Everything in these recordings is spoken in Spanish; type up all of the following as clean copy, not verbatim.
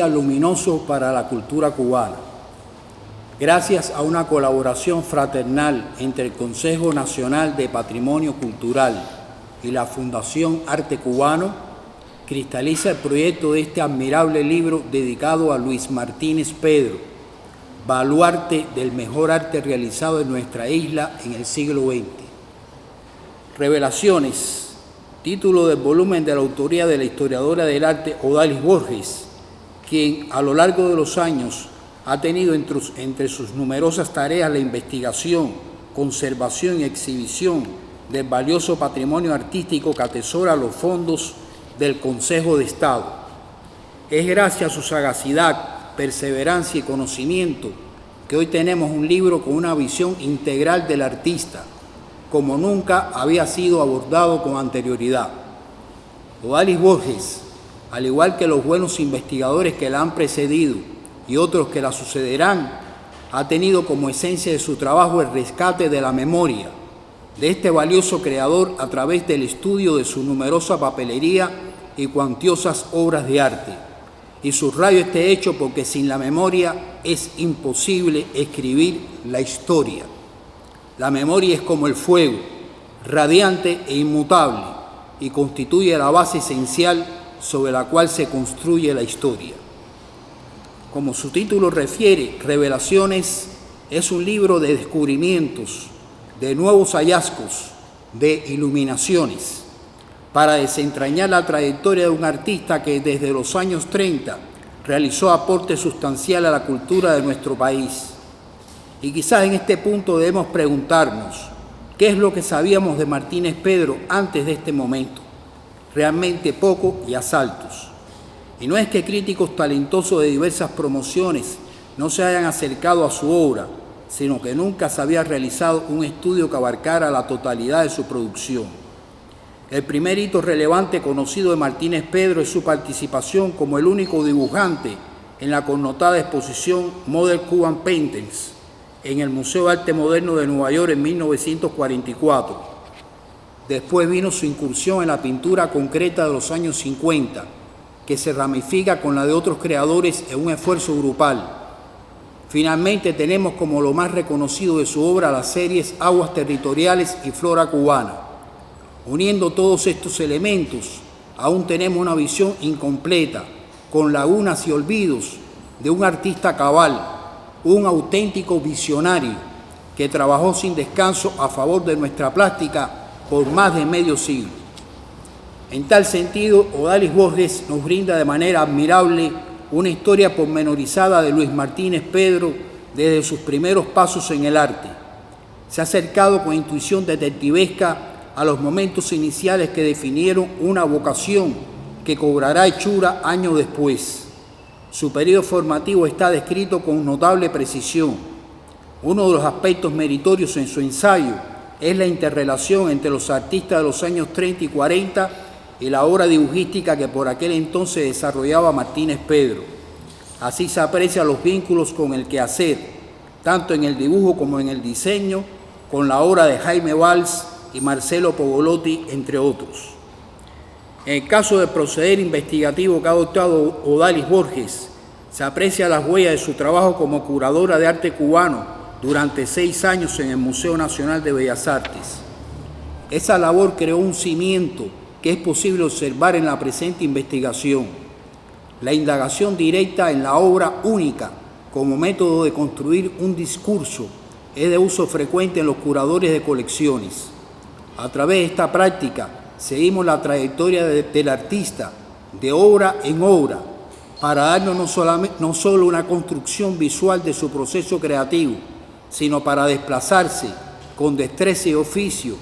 Luminoso para la cultura cubana. Gracias a una colaboración fraternal entre el Consejo Nacional de Patrimonio Cultural y la Fundación Arte Cubano, cristaliza el proyecto de este admirable libro dedicado a Luis Martínez Pedro, baluarte del mejor arte realizado en nuestra isla en el siglo XX. Revelaciones, título del volumen de la autoría de la historiadora del arte Odalis Borges, quien a lo largo de los años ha tenido entre sus numerosas tareas la investigación, conservación y exhibición del valioso patrimonio artístico que atesora los fondos del Consejo de Estado. Es gracias a su sagacidad, perseverancia y conocimiento que hoy tenemos un libro con una visión integral del artista, como nunca había sido abordado con anterioridad. Odalis Borges, al igual que los buenos investigadores que la han precedido y otros que la sucederán, ha tenido como esencia de su trabajo el rescate de la memoria de este valioso creador a través del estudio de su numerosa papelería y cuantiosas obras de arte. Y subrayo este hecho porque sin la memoria es imposible escribir la historia. La memoria es como el fuego, radiante e inmutable, y constituye la base esencial sobre la cual se construye la historia. Como su título refiere, Revelaciones es un libro de descubrimientos, de nuevos hallazgos, de iluminaciones, para desentrañar la trayectoria de un artista que desde los años 30 realizó aportes sustanciales a la cultura de nuestro país. Y quizás en este punto debemos preguntarnos, ¿qué es lo que sabíamos de Martínez Pedro antes de este momento? Realmente poco y a saltos. Y no es que críticos talentosos de diversas promociones no se hayan acercado a su obra, sino que nunca se había realizado un estudio que abarcara la totalidad de su producción. El primer hito relevante conocido de Martínez Pedro es su participación como el único dibujante en la connotada exposición Model Cuban Paintings en el Museo de Arte Moderno de Nueva York en 1944. Después vino su incursión en la pintura concreta de los años 50, que se ramifica con la de otros creadores en un esfuerzo grupal. Finalmente tenemos como lo más reconocido de su obra las series Aguas Territoriales y Flora Cubana. Uniendo todos estos elementos, aún tenemos una visión incompleta, con lagunas y olvidos, de un artista cabal, un auténtico visionario que trabajó sin descanso a favor de nuestra plástica por más de medio siglo. En tal sentido, Odalis Borges nos brinda de manera admirable una historia pormenorizada de Luis Martínez Pedro desde sus primeros pasos en el arte. Se ha acercado con intuición detectivesca a los momentos iniciales que definieron una vocación que cobrará hechura años después. Su periodo formativo está descrito con notable precisión. Uno de los aspectos meritorios en su ensayo es la interrelación entre los artistas de los años 30 y 40 y la obra dibujística que por aquel entonces desarrollaba Martínez Pedro. Así se aprecian los vínculos con el quehacer, tanto en el dibujo como en el diseño, con la obra de Jaime Valls y Marcelo Pogolotti, entre otros. En el caso del proceder investigativo que ha adoptado Odalis Borges, se aprecia las huellas de su trabajo como curadora de arte cubano durante 6 años en el Museo Nacional de Bellas Artes. Esa labor creó un cimiento que es posible observar en la presente investigación. La indagación directa en la obra única como método de construir un discurso es de uso frecuente en los curadores de colecciones. A través de esta práctica seguimos la trayectoria del artista de obra en obra para darnos no solo una construcción visual de su proceso creativo, sino para desplazarse con destreza y oficio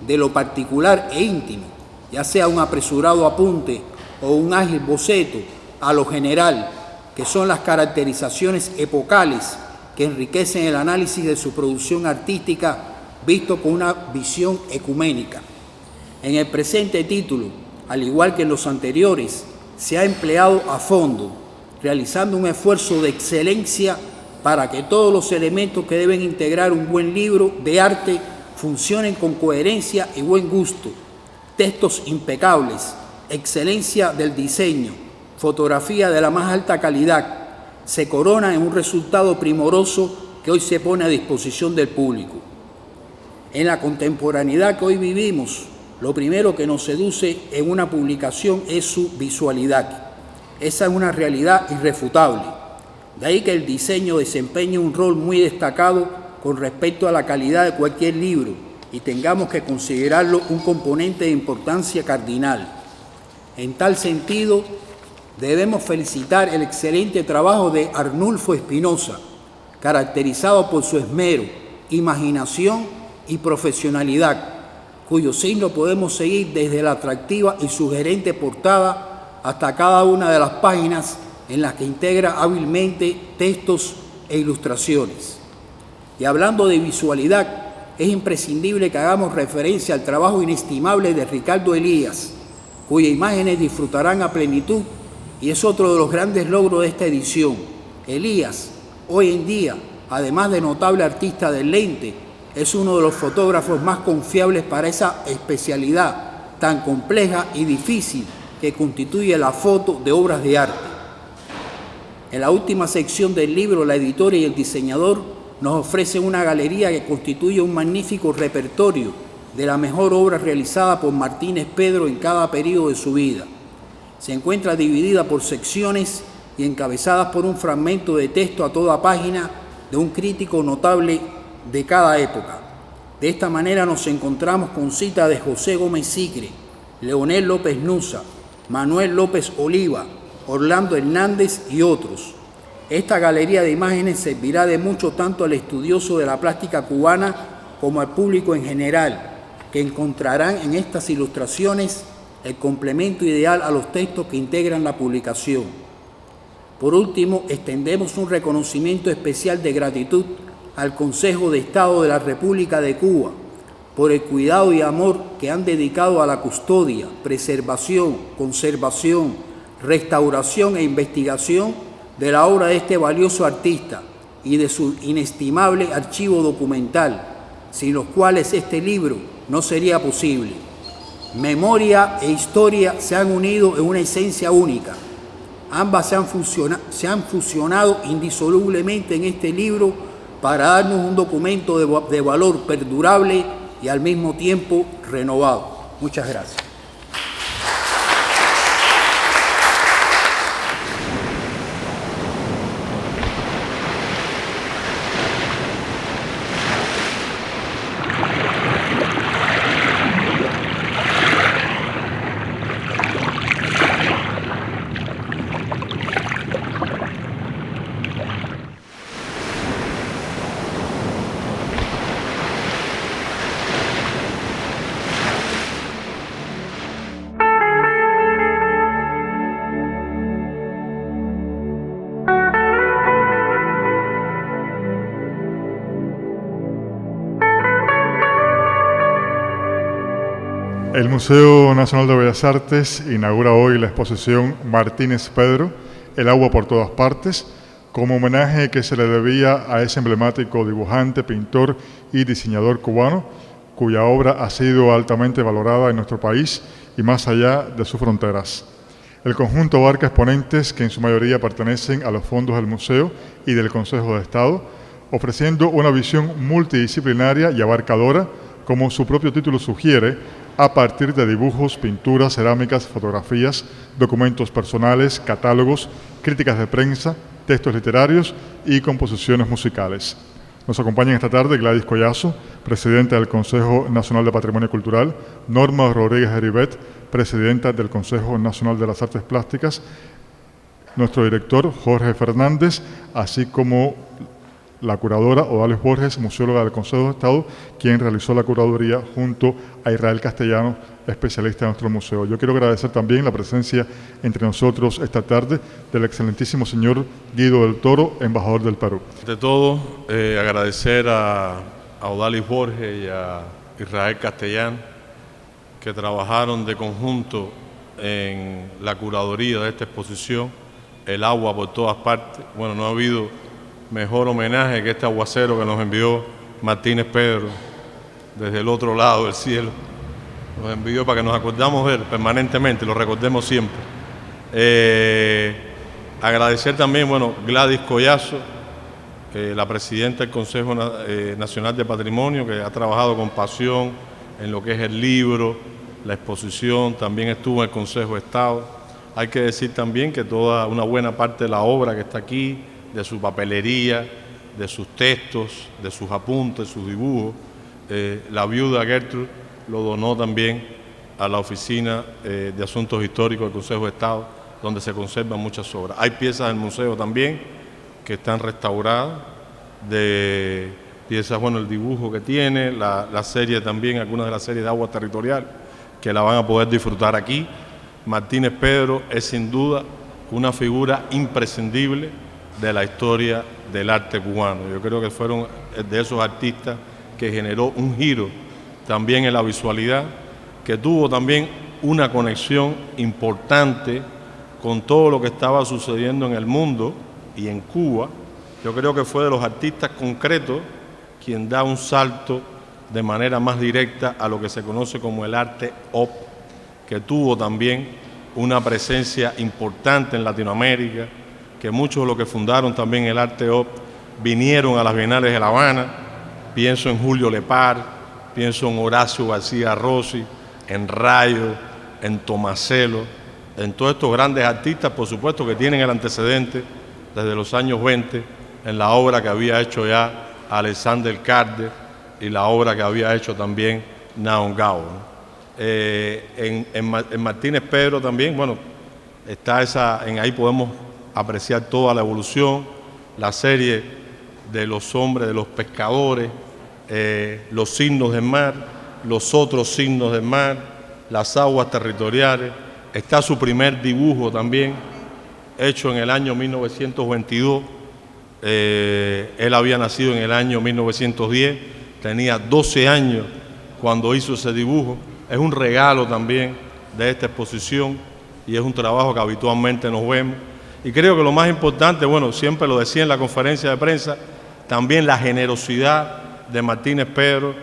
de lo particular e íntimo, ya sea un apresurado apunte o un ágil boceto, a lo general, que son las caracterizaciones epocales que enriquecen el análisis de su producción artística visto con una visión ecuménica. En el presente título, al igual que en los anteriores, se ha empleado a fondo, realizando un esfuerzo de excelencia para que todos los elementos que deben integrar un buen libro de arte funcionen con coherencia y buen gusto. Textos impecables, excelencia del diseño, fotografía de la más alta calidad, se corona en un resultado primoroso que hoy se pone a disposición del público. En la contemporaneidad que hoy vivimos, lo primero que nos seduce en una publicación es su visualidad. Esa es una realidad irrefutable. De ahí que el diseño desempeñe un rol muy destacado con respecto a la calidad de cualquier libro y tengamos que considerarlo un componente de importancia cardinal. En tal sentido, debemos felicitar el excelente trabajo de Arnulfo Espinosa, caracterizado por su esmero, imaginación y profesionalidad, cuyo signo podemos seguir desde la atractiva y sugerente portada hasta cada una de las páginas en las que integra hábilmente textos e ilustraciones. Y hablando de visualidad, es imprescindible que hagamos referencia al trabajo inestimable de Ricardo Elías, cuyas imágenes disfrutarán a plenitud y es otro de los grandes logros de esta edición. Elías, hoy en día, además de notable artista del lente, es uno de los fotógrafos más confiables para esa especialidad tan compleja y difícil que constituye la foto de obras de arte. En la última sección del libro, la editora y el diseñador nos ofrecen una galería que constituye un magnífico repertorio de la mejor obra realizada por Martínez Pedro en cada periodo de su vida. Se encuentra dividida por secciones y encabezadas por un fragmento de texto a toda página de un crítico notable de cada época. De esta manera nos encontramos con citas de José Gómez Sicre, Leonel López Nussa, Manuel López Oliva, Orlando Hernández y otros. Esta galería de imágenes servirá de mucho tanto al estudioso de la plástica cubana como al público en general, que encontrarán en estas ilustraciones el complemento ideal a los textos que integran la publicación. Por último, extendemos un reconocimiento especial de gratitud al Consejo de Estado de la República de Cuba por el cuidado y amor que han dedicado a la custodia, preservación, conservación, restauración e investigación de la obra de este valioso artista y de su inestimable archivo documental, sin los cuales este libro no sería posible. Memoria e historia se han unido en una esencia única. Ambas se han fusionado indisolublemente en este libro para darnos un documento de valor perdurable y al mismo tiempo renovado. Muchas gracias. El Museo Nacional de Bellas Artes inaugura hoy la exposición Martínez Pedro, El agua por todas partes, como homenaje que se le debía a ese emblemático dibujante, pintor y diseñador cubano, cuya obra ha sido altamente valorada en nuestro país y más allá de sus fronteras. El conjunto abarca exponentes que en su mayoría pertenecen a los fondos del museo y del Consejo de Estado, ofreciendo una visión multidisciplinaria y abarcadora, como su propio título sugiere, a partir de dibujos, pinturas, cerámicas, fotografías, documentos personales, catálogos, críticas de prensa, textos literarios y composiciones musicales. Nos acompañan esta tarde Gladys Collazo, presidenta del Consejo Nacional de Patrimonio Cultural, Norma Rodríguez Heribet, presidenta del Consejo Nacional de las Artes Plásticas, nuestro director Jorge Fernández, así como la curadora Odalis Borges, museóloga del Consejo de Estado, quien realizó la curaduría junto a Israel Castellanos, especialista en nuestro museo. Yo quiero agradecer también la presencia entre nosotros esta tarde del excelentísimo señor Guido del Toro, embajador del Perú. Ante todo, agradecer a Odalis Borges y a Israel Castellanos, que trabajaron de conjunto en la curaduría de esta exposición, El agua por todas partes. Bueno, no ha habido mejor homenaje que este aguacero que nos envió Martínez Pedro desde el otro lado del cielo. Nos envió para que nos acordamos de él permanentemente, lo recordemos siempre. Agradecer también, bueno, Gladys Collazo, la presidenta del Consejo Nacional de Patrimonio, que ha trabajado con pasión en lo que es el libro, la exposición, también estuvo en el Consejo de Estado. Hay que decir también que una buena parte de la obra que está aquí, de su papelería, de sus textos, de sus apuntes, sus dibujos, la viuda Gertrude lo donó también a la Oficina de Asuntos Históricos del Consejo de Estado, donde se conservan muchas obras. Hay piezas del museo también que están restauradas, piezas, bueno, el dibujo que tiene, la serie también, algunas de las series de Agua Territorial, que la van a poder disfrutar aquí. Martínez Pedro es sin duda una figura imprescindible de la historia del arte cubano. Yo creo que fueron de esos artistas que generó un giro también en la visualidad, que tuvo también una conexión importante con todo lo que estaba sucediendo en el mundo y en Cuba. Yo creo que fue de los artistas concretos quien da un salto de manera más directa a lo que se conoce como el arte op, que tuvo también una presencia importante en Latinoamérica, que muchos de los que fundaron también el arte op vinieron a las Bienales de La Habana. Pienso en Julio Lepar, pienso en Horacio García Rossi, en Rayo, en Tomaselo, en todos estos grandes artistas, por supuesto, que tienen el antecedente desde los años 20 en la obra que había hecho ya Alexander Calder y la obra que había hecho también Naon Gao, ¿no? En Martínez Pedro también, bueno, está ahí podemos apreciar toda la evolución, la serie de los hombres, de los pescadores, los signos del mar, los otros signos del mar, las aguas territoriales. Está su primer dibujo también, hecho en el año 1922. Él había nacido en el año 1910, tenía 12 años cuando hizo ese dibujo. Es un regalo también de esta exposición y es un trabajo que habitualmente nos vemos. Y creo que lo más importante, bueno, siempre lo decía en la conferencia de prensa, también la generosidad de Martínez Pedro.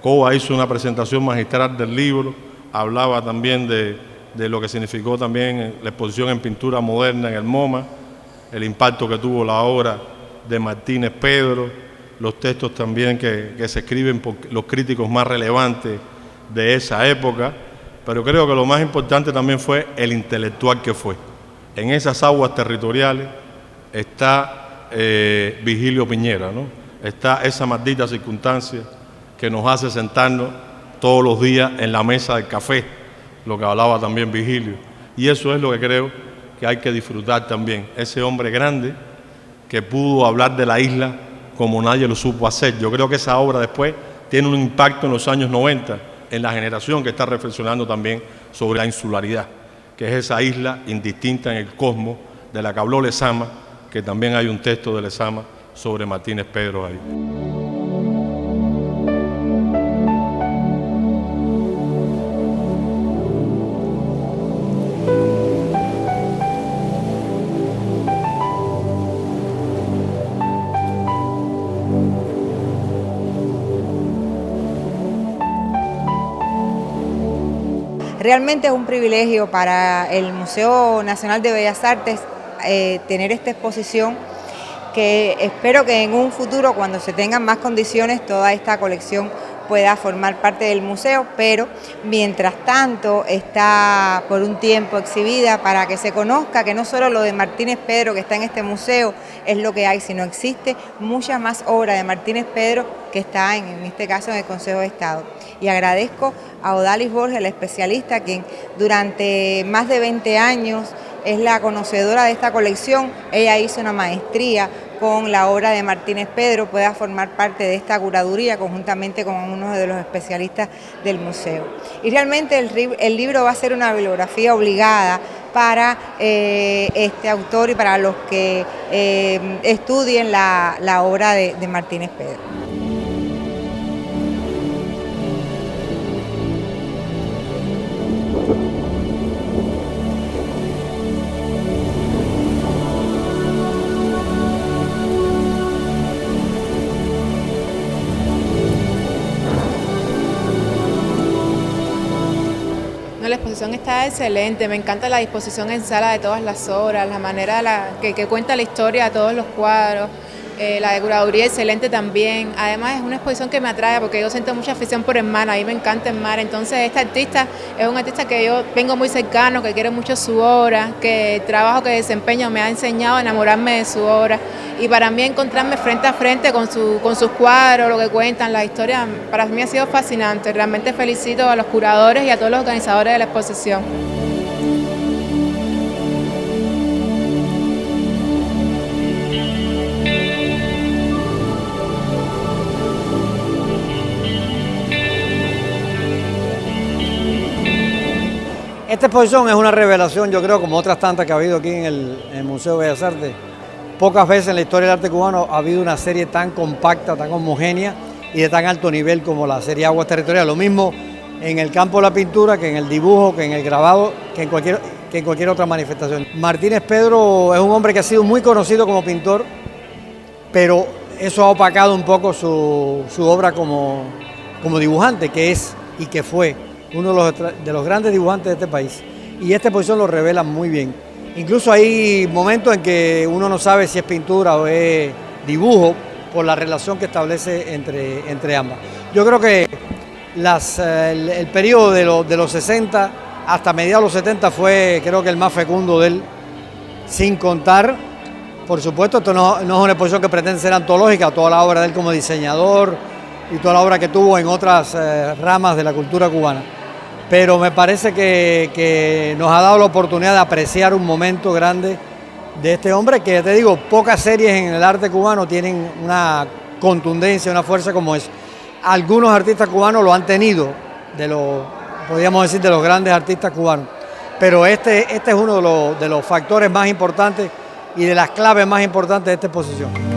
Coba hizo una presentación magistral del libro, hablaba también de lo que significó también la exposición en pintura moderna en el MoMA, el impacto que tuvo la obra de Martínez Pedro, los textos también que se escriben por los críticos más relevantes de esa época, pero creo que lo más importante también fue el intelectual que fue. En esas aguas territoriales está Vigilio Piñera, ¿no? Está esa maldita circunstancia que nos hace sentarnos todos los días en la mesa del café, lo que hablaba también Vigilio. Y eso es lo que creo que hay que disfrutar también. Ese hombre grande que pudo hablar de la isla como nadie lo supo hacer. Yo creo que esa obra después tiene un impacto en los años 90 en la generación que está reflexionando también sobre la insularidad, que es esa isla indistinta en el cosmos de la que habló Lezama, que también hay un texto de Lezama sobre Martínez Pedro ahí. Realmente es un privilegio para el Museo Nacional de Bellas Artes tener esta exposición, que espero que en un futuro, cuando se tengan más condiciones, toda esta colección pueda formar parte del museo, pero mientras tanto está por un tiempo exhibida para que se conozca que no solo lo de Martínez Pedro que está en este museo es lo que hay, sino existe mucha más obra de Martínez Pedro que está en este caso en el Consejo de Estado. Y agradezco a Odalis Borges, la especialista, quien durante más de 20 años es la conocedora de esta colección. Ella hizo una maestría con la obra de Martínez Pedro pueda formar parte de esta curaduría conjuntamente con uno de los especialistas del museo. Y realmente el libro va a ser una bibliografía obligada para este autor y para los que estudien la obra de Martínez Pedro. La exposición está excelente, me encanta la disposición en sala de todas las obras, la manera que cuenta la historia de todos los cuadros, la de curaduría excelente también. Además es una exposición que me atrae porque yo siento mucha afición por el mar, a mí me encanta el mar, entonces este artista es un artista que yo vengo muy cercano, que quiero mucho su obra, que el trabajo que desempeño me ha enseñado a enamorarme de su obra y para mí encontrarme frente a frente con sus cuadros, lo que cuentan, la historia, para mí ha sido fascinante. Realmente felicito a los curadores y a todos los organizadores de la exposición. Esta exposición es una revelación, yo creo, como otras tantas que ha habido aquí en el Museo de Bellas Artes. Pocas veces en la historia del arte cubano ha habido una serie tan compacta, tan homogénea y de tan alto nivel como la serie Aguas Territoriales. Lo mismo en el campo de la pintura, que en el dibujo, que en el grabado, que en cualquier otra manifestación. Martínez Pedro es un hombre que ha sido muy conocido como pintor, pero eso ha opacado un poco su obra como dibujante, que es y que fue uno de los grandes dibujantes de este país. Y esta exposición lo revela muy bien. Incluso hay momentos en que uno no sabe si es pintura o es dibujo por la relación que establece entre ambas. Yo creo que el periodo de los 60 hasta mediados de los 70 fue, creo que el más fecundo de él, sin contar, por supuesto, esto no es una exposición que pretende ser antológica, toda la obra de él como diseñador y toda la obra que tuvo en otras ramas de la cultura cubana. Pero me parece que nos ha dado la oportunidad de apreciar un momento grande de este hombre que, te digo, pocas series en el arte cubano tienen una contundencia, una fuerza como es. Algunos artistas cubanos lo han tenido, podríamos decir, de los grandes artistas cubanos, pero este es uno de los factores más importantes y de las claves más importantes de esta exposición.